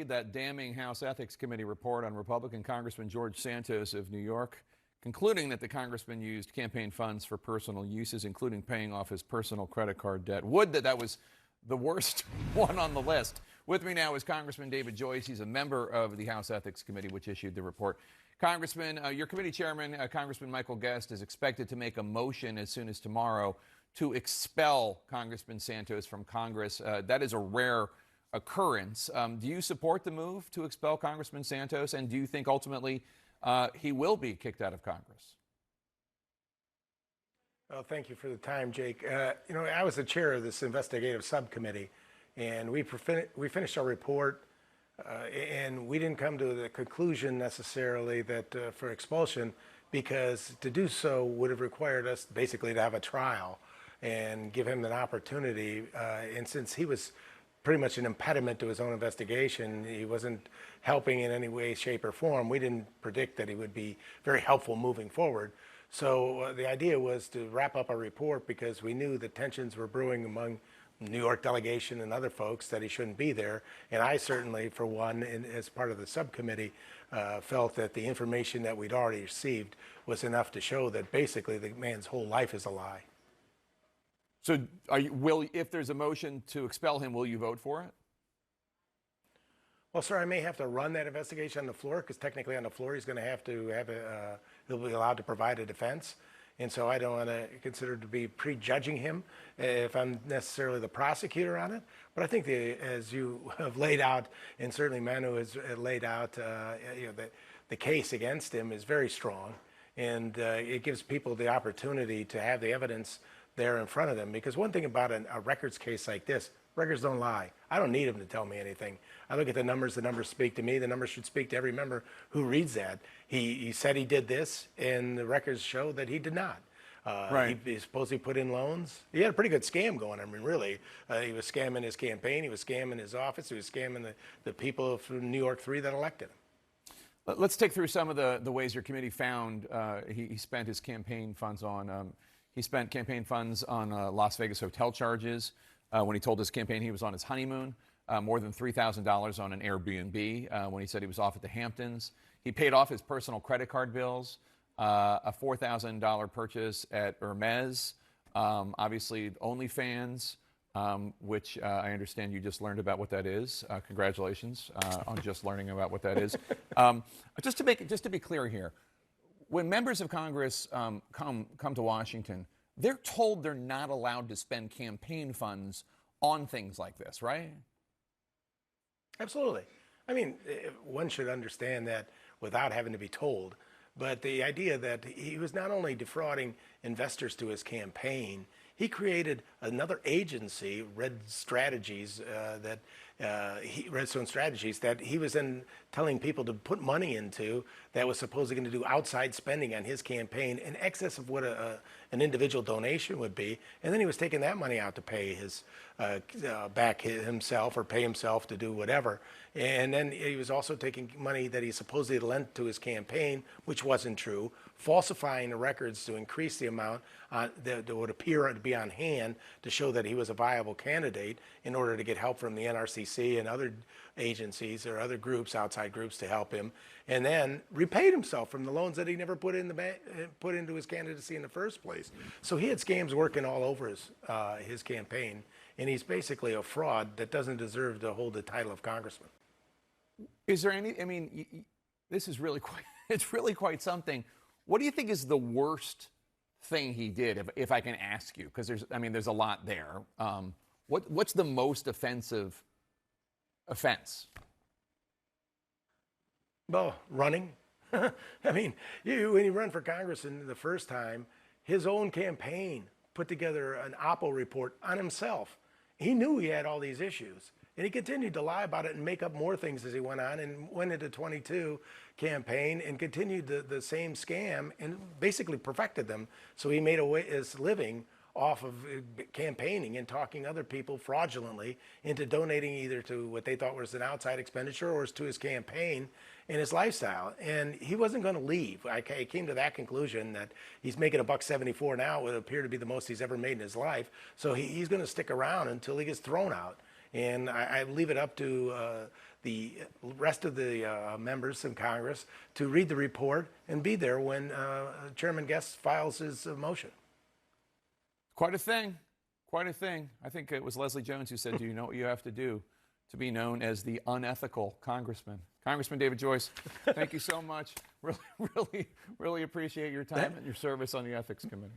That damning House Ethics Committee report on Republican Congressman George Santos of New York, concluding that the congressman used campaign funds for personal uses, including paying off his personal credit card debt. Would that was the worst one on the list. With me now is Congressman David Joyce. He's a member of the House Ethics Committee, which issued the report. Congressman, your committee chairman, Congressman Michael Guest, is expected to make a motion as soon as tomorrow to expel Congressman Santos from Congress. That is a rare occurrence. Do you support the move to expel Congressman Santos, and do you think ultimately he will be kicked out of Congress? Well, thank you for the time, Jake. I was the chair of this investigative subcommittee, and we finished our report, and we didn't come to the conclusion necessarily that for expulsion, because to do so would have required us basically to have a trial and give him an opportunity. And since he was pretty much an impediment to his own investigation, he wasn't helping in any way, shape, or form. We didn't predict that he would be very helpful moving forward. So the idea was to wrap up our report because we knew that tensions were brewing among the New York delegation and other folks that he shouldn't be there. And I certainly, for one, as part of the subcommittee, felt that the information that we'd already received was enough to show that basically the man's whole life is a lie. So if there's a motion to expel him, will you vote for it? Well, sir, I may have to run that investigation on the floor because technically on the floor he's going to have he'll be allowed to provide a defense. And so I don't want to consider to be prejudging him if I'm necessarily the prosecutor on it. But I think as you have laid out, and certainly Manu has laid out, the case against him is very strong. And it gives people the opportunity to have the evidence there in front of them. Because one thing about a records case like this, records don't lie. I don't need them to tell me anything. I look at the numbers speak to me. The numbers should speak to every member who reads that. He said he did this, and the records show that he did not. Right. He supposedly put in loans. He had a pretty good scam going. I mean, really. He was scamming his campaign. He was scamming his office. He was scamming the people from New York 3 that elected him. Let's take through some of the ways your committee found he spent his campaign funds on. He spent campaign funds on Las Vegas hotel charges. When he told his campaign he was on his honeymoon, more than $3,000 on an Airbnb when he said he was off at the Hamptons. He paid off his personal credit card bills, a $4,000 purchase at Hermes, obviously OnlyFans, which I understand you just learned about what that is. Congratulations on just learning about what that is. Just to be clear here, when members of Congress come to Washington, they're told they're not allowed to spend campaign funds on things like this, right? Absolutely. I mean, one should understand that without having to be told. But the idea that he was not only defrauding investors to his campaign, he created another agency, Redstone Strategies, that he was then telling people to put money into that was supposedly going to do outside spending on his campaign in excess of what an individual donation would be. And then he was taking that money out to pay his back himself or pay himself to do whatever. And then he was also taking money that he supposedly lent to his campaign, which wasn't true, falsifying the records to increase the amount that would appear to be on hand to show that he was a viable candidate in order to get help from the NRCC and other agencies or other groups, outside groups, to help him, and then repaid himself from the loans that he never put into his candidacy in the first place. So he had scams working all over his campaign, and he's basically a fraud that doesn't deserve to hold the title of congressman. Is there any? I mean, this is really quite. It's really quite something. What do you think is the worst thing he did, if I can ask you? Because there's a lot there. What's the most offensive offense? Well, running. I mean, when you run for Congress the first time, his own campaign put together an Oppo report on himself. He knew he had all these issues, and he continued to lie about it and make up more things as he went on, and went into 22 campaign and continued the same scam and basically perfected them. So he made his living off of campaigning and talking other people fraudulently into donating either to what they thought was an outside expenditure or to his campaign and his lifestyle. And he wasn't going to leave. I came to that conclusion that he's making $1.74 now. It would appear to be the most he's ever made in his life. So he's going to stick around until he gets thrown out. And I leave it up to the rest of the members of Congress to read the report and be there when Chairman Guest files his motion. Quite a thing. Quite a thing. I think it was Leslie Jones who said, do you know what you have to do to be known as the unethical congressman? Congressman David Joyce, thank you so much. Really appreciate your time and your service on the Ethics Committee.